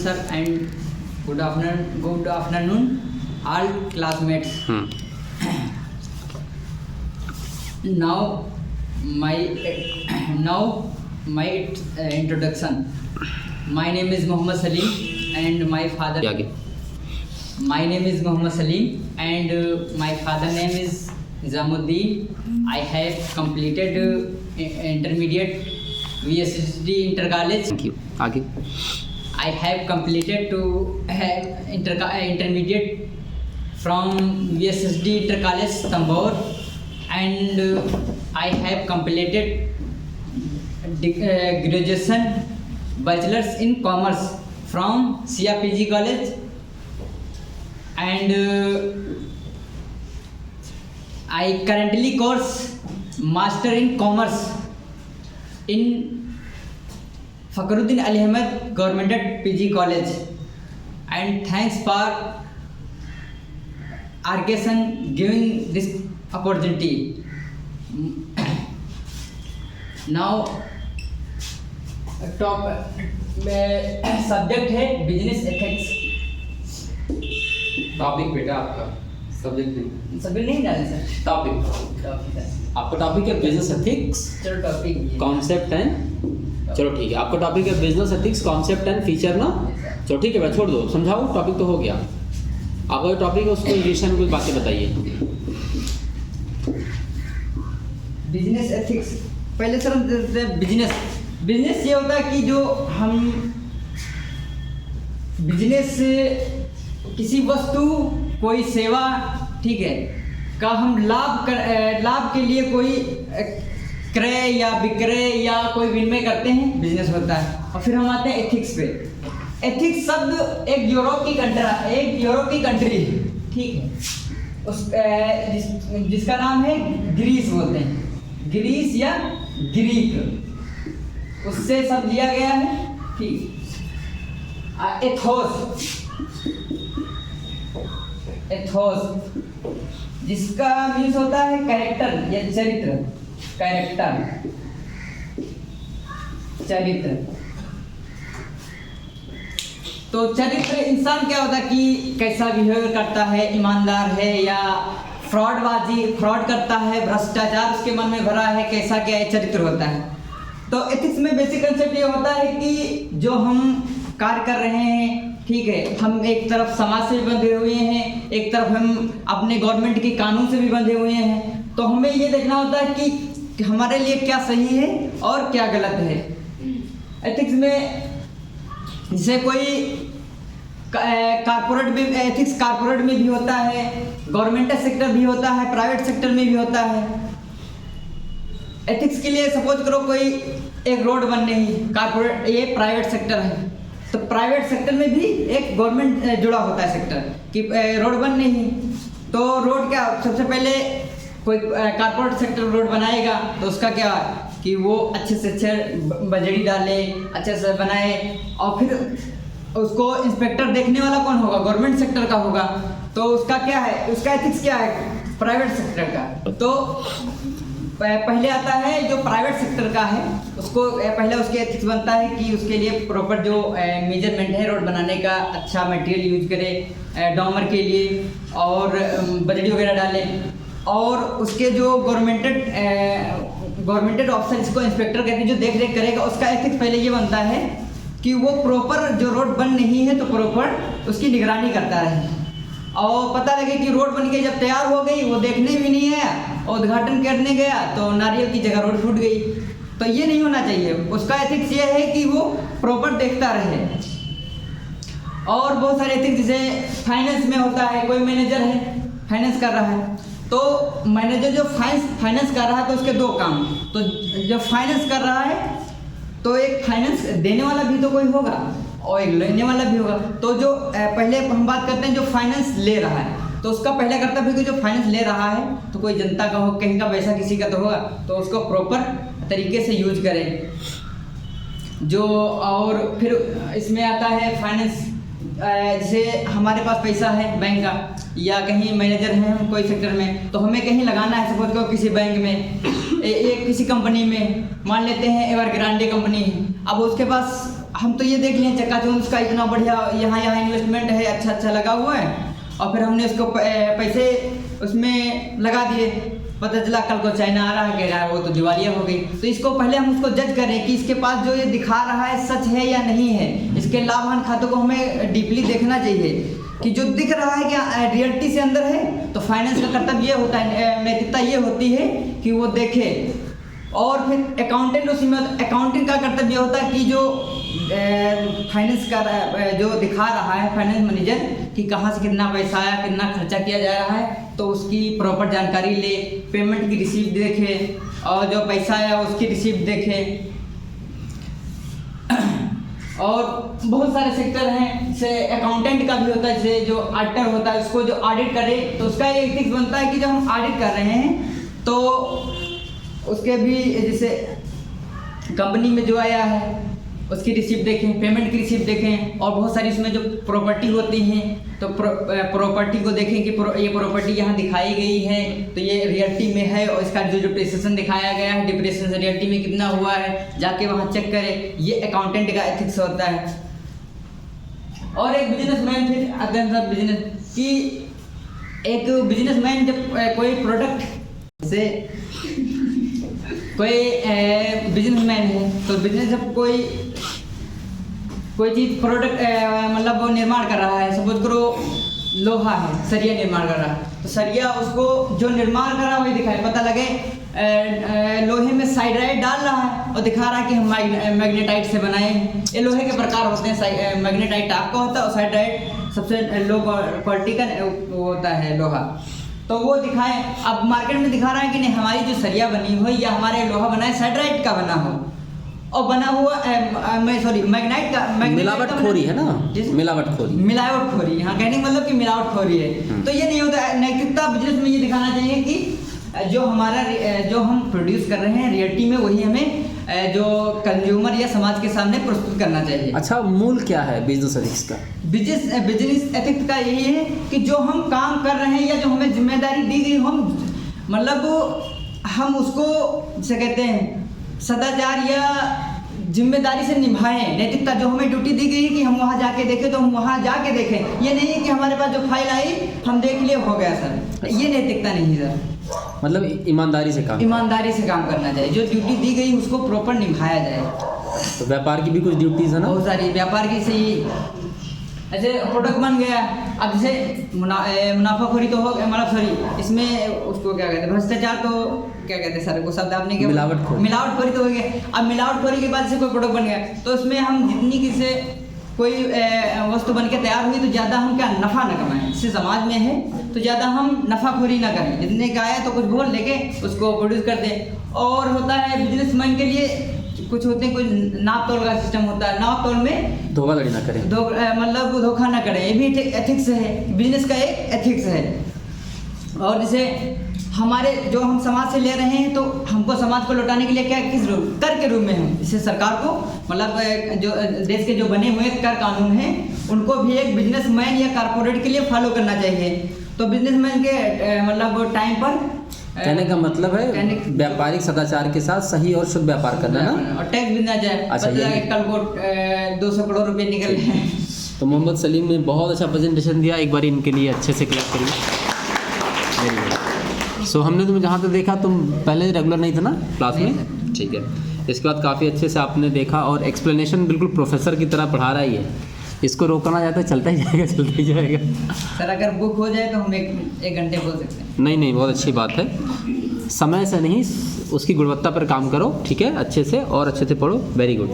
sir, and good afternoon, all classmates. Now my introduction. My name is Mohammed Salim, and my father. My name is Mohammed Salim, and my father name is Nizamuddin. I have completed intermediate VSSD Inter College. Thank you. आगे. I have completed to intermediate from VSSD Inter College Tambor, and I have completed graduation bachelor's in commerce from CRPG College, and I currently course master in commerce in Fakhruddin Ali Ahmed Government PG College, and thanks for RKSN giving this opportunity. Now top subject है business ethics. Topic बेटा आपका subject नहीं डाले sir. Topic आपका topic है business ethics. चलो topic concept and चलो ठीक है. आपका टॉपिक है business ethics concept and feature ना. चलो ठीक है भाई छोड़ दो. समझाओ टॉपिक तो हो गया. आपका जो टॉपिक है उसको इंग्लिश में कुछ बातें बताइए. Business ethics. पहले सर हम बिजनेस ये होता है कि जो हम बिजनेस किसी वस्तु कोई सेवा ठीक है का हम लाभ के लिए कोई क्रय या विक्रय या कोई विनिमय करते हैं, बिजनेस होता है. और फिर हम आते हैं एथिक्स पे. एथिक्स शब्द एक यूरोप की कंट्री है ठीक है. उस जिसका नाम है ग्रीस बोलते हैं. ग्रीस या ग्रीक, उससे सब लिया गया है ठीक. एथोस जिसका मीन्स होता है कैरेक्टर या चरित्र. तो चरित्र इंसान क्या होता है कि कैसा बिहेवियर करता है, ईमानदार है या फ्रॉड करता है, भ्रष्टाचार उसके मन में भरा है, कैसा क्या चरित्र होता है. तो एथिक्स में बेसिक कंसेप्ट ये होता है कि जो हम कार्य कर रहे हैं ठीक है, हम एक तरफ समाज से भी बंधे हुए हैं, एक तरफ हम अपने गवर्नमेंट के कानून से भी बंधे हुए हैं. तो हमें ये देखना होता है कि हमारे लिए क्या सही है और क्या गलत है. एथिक्स में जैसे कोई कारपोरेट में एथिक्स कारपोरेट में भी होता है, गवर्नमेंटल सेक्टर भी होता है, प्राइवेट सेक्टर में भी होता है. एथिक्स के लिए सपोज करो कोई एक रोड बन रही, कारपोरेट ये प्राइवेट सेक्टर है, तो प्राइवेट सेक्टर में भी एक गवर्नमेंट जुड़ा होता है सेक्टर कि रोड बन रही. तो रोड क्या सबसे पहले कोई कारपोरेट सेक्टर रोड बनाएगा तो उसका क्या कि वो अच्छे से अच्छे बजरी डाले, अच्छे से बनाए, और फिर उसको इंस्पेक्टर देखने वाला कौन होगा, गवर्नमेंट सेक्टर का होगा. तो उसका क्या है, उसका एथिक्स क्या है प्राइवेट सेक्टर का. तो पहले आता है जो प्राइवेट सेक्टर का है, उसको पहले उसके एथिक्स बनता है कि उसके लिए प्रॉपर जो मेजरमेंट है रोड बनाने का, अच्छा मटेरियल यूज करे डॉमर के लिए और बजरी वगैरह डाले. और उसके जो गवर्नमेंटेड ऑफिसर जिसको इंस्पेक्टर कहते हैं जो देख रेख करेगा, उसका एथिक्स पहले ये बनता है कि वो प्रॉपर जो रोड बन नहीं है तो प्रॉपर उसकी निगरानी करता रहे. और पता लगे कि रोड बन के जब तैयार हो गई वो देखने भी नहीं आया और उद्घाटन करने गया तो नारियल की जगह रोड फूट गई. तो ये नहीं होना चाहिए. उसका एथिक्स ये है कि वो प्रॉपर देखता रहे. और बहुत सारे एथिक्स जैसे फाइनेंस में होता है, कोई मैनेजर है फाइनेंस कर रहा है, तो मैनेजर जो फाइनेंस कर रहा है तो उसके दो काम. तो जब फाइनेंस कर रहा है तो एक फाइनेंस देने वाला भी तो कोई होगा और एक लेने वाला भी होगा. तो जो पहले हम बात करते हैं जो फाइनेंस ले रहा है, तो उसका पहले कर्तव्य कि जो फाइनेंस ले रहा है तो कोई जनता का हो, कहीं का पैसा किसी का तो होगा, तो उसको प्रॉपर तरीके से यूज करें जो. और फिर इसमें आता है फाइनेंस, जैसे हमारे पास पैसा है बैंक का या कहीं मैनेजर हैं हम कोई सेक्टर में, तो हमें कहीं लगाना है, सपोज करो किसी बैंक में, किसी कंपनी में, मान लेते हैं एवरग्रांडे कंपनी है. अब उसके पास हम तो ये देख लिए चकाचौंध उसका इतना बढ़िया यहाँ यहाँ इन्वेस्टमेंट है, अच्छा लगा हुआ है, और फिर हमने उसको पैसे उसमें लगा दिए, पता चला कल को चाइना आ रहा है, कह रहा है वो तो दिवालिया हो गई। तो इसको पहले हम उसको जज करें कि इसके पास जो ये दिखा रहा है सच है या नहीं है। इसके लाभ हानि खातों को हमें डीपली देखना चाहिए कि जो दिख रहा है क्या रियलिटी से अंदर है। तो फाइनेंस का कर्तव्य ये होता है, नैतिकता ये होती है कि वो देखे। और फिर अकाउंटेंट उसी में, अकाउंटिंग का कर्तव्य होता है कि जो फाइनेंस का जो दिखा रहा है फाइनेंस मैनेजर कि कहाँ से कितना पैसा आया, कितना खर्चा किया जा रहा है, तो उसकी प्रॉपर जानकारी ले, पेमेंट की रिसीप्ट देखे और जो पैसा आया उसकी रिसीप्ट देखे। और बहुत सारे सेक्टर हैं, जैसे अकाउंटेंट का भी होता है, जैसे जो ऑडिटर होता है उसको जो ऑडिट करे तो उसका एक एथिक्स बनता है कि जब हम ऑडिट कर रहे हैं तो उसके भी जैसे कंपनी में जो आया है उसकी रिसीप्ट देखें, पेमेंट की रिसीप्ट देखें। और बहुत सारी उसमें जो प्रॉपर्टी होती हैं तो प्रॉपर्टी को देखें कि ये प्रॉपर्टी यहाँ दिखाई गई है तो ये रियलिटी में है, और इसका जो डिप्रिसिएशन दिखाया गया है डिप्रिसिएशन से रियलिटी में कितना हुआ है जाके वहाँ चेक करें। ये अकाउंटेंट का एथिक्स होता है। और एक बिजनेसमैन, फिर आते हैं बिजनेस की, एक बिजनेसमैन जब कोई प्रोडक्ट से कोई बिजनेसमैन है तो बिजनेस जब कोई चीज़ प्रोडक्ट मतलब वो निर्माण कर रहा है, सपोज करो लोहा है, सरिया निर्माण कर रहा है, तो सरिया उसको जो निर्माण कर रहा है वही दिखाए, पता लगे लोहे में साइड्राइट डाल रहा है और दिखा रहा है कि हम मैग्नेटाइट से बनाए हैं। ये लोहे के प्रकार होते हैं, मैग्नेटाइट टाइप का होता है और साइड्राइट सबसे लो क्वालिटी का वो होता है लोहा, तो वो दिखाएं। अब मार्केट में दिखा रहा है कि नहीं हमारी जो सरिया बनी हो या हमारे लोहा बना है साइड्राइट का बना हो और बना हुआ मैग्नेटाइट का, मिलावटखोरी है ना, मिलावटखोरी। हाँ, कहने का मतलब कि मिलावटखोरी है। तो ये नहीं होता। नैतिकता बिजनेस में ये दिखाना चाहिए कि जो हम प्रोड्यूस कर रहे हैं रियलिटी में वही हमें जो कंज्यूमर या समाज के सामने प्रस्तुत करना चाहिए। अच्छा, मूल क्या है बिजनेस एथिक्स का? बिजनेस एथिक्स का यही है कि जो हम काम कर रहे हैं या जो हमें जिम्मेदारी दी गई हम उसको जैसे कहते हैं सदाचार या जिम्मेदारी से निभाएं। नैतिकता जो हमें ड्यूटी दी गई है कि हम वहाँ जाके देखें तो हम वहाँ जाके देखें। ये नहीं है कि हमारे पास जो फाइल आई हम देख लिए हो गया सर, ये नैतिकता नहीं है सर। मतलब ईमानदारी से काम करना चाहिए। जो ड्यूटी दी गई उसको प्रॉपर निभाया जाए। तो व्यापार की भी कुछ ड्यूटीज है ना? बहुत सारी व्यापार की सही, ऐसे प्रोडक्ट बन गया, अब जैसे मुनाफाखोरी तो हो, मतलब सॉरी इसमें उसको क्या कहते हैं, भ्रष्टाचार तो क्या कहते हैं सर वो शब्द आपने क्या, मिलावटखोरी तो हो गया। अब मिलावटखोरी के बाद से कोई प्रोडक्ट बन गया तो उसमें हम जितनी किसी कोई वस्तु बन के तैयार हुई तो ज़्यादा हम क्या नफ़ा न कमाएं। इससे समाज में है तो ज़्यादा हम नफ़ाखोरी ना करें, जितने का आया तो कुछ बोल लेके उसको प्रोड्यूस कर दें। और होता है बिजनेसमैन के लिए कुछ होते हैं, कुछ नाप तोल का सिस्टम होता है, नाप तोल में धोखाधड़ी ना करें, मतलब धोखा ना करें, ये भी एथिक्स है, बिजनेस का एक एथिक्स है। और जैसे हमारे जो हम समाज से ले रहे हैं तो हमको समाज को लौटाने के लिए क्या किस रूप कर के रूप में हम इससे सरकार को मतलब जो देश के जो बने हुए कर कानून हैं उनको भी एक बिजनेसमैन या कारपोरेट के लिए फॉलो करना चाहिए। तो बिजनेसमैन के मतलब टाइम पर कहने का मतलब है व्यापारिक सदाचार के साथ सही और शुद्ध व्यापार करना ना, और टैक्स भी ना जाए। अच्छा, कल को 200 करोड़ रुपए निकल गए। तो मोहम्मद सलीम ने बहुत अच्छा प्रेजेंटेशन दिया, एक बार इनके लिए अच्छे से क्लैप करिए। सो हमने तुम्हें जहाँ तक देखा तुम पहले रेगुलर नहीं थे ना क्लास में, ठीक है। इसके बाद काफ़ी अच्छे से आपने देखा और एक्सप्लेनेशन बिल्कुल प्रोफेसर की तरह पढ़ा रहा ही है। इसको रोकना जाता है चलता ही जाएगा सर। अगर बुक हो जाए तो हम एक घंटे बोल सकते हैं। नहीं, बहुत अच्छी बात है। समय से नहीं, उसकी गुणवत्ता पर काम करो, ठीक है, अच्छे से और अच्छे से पढ़ो। Very good.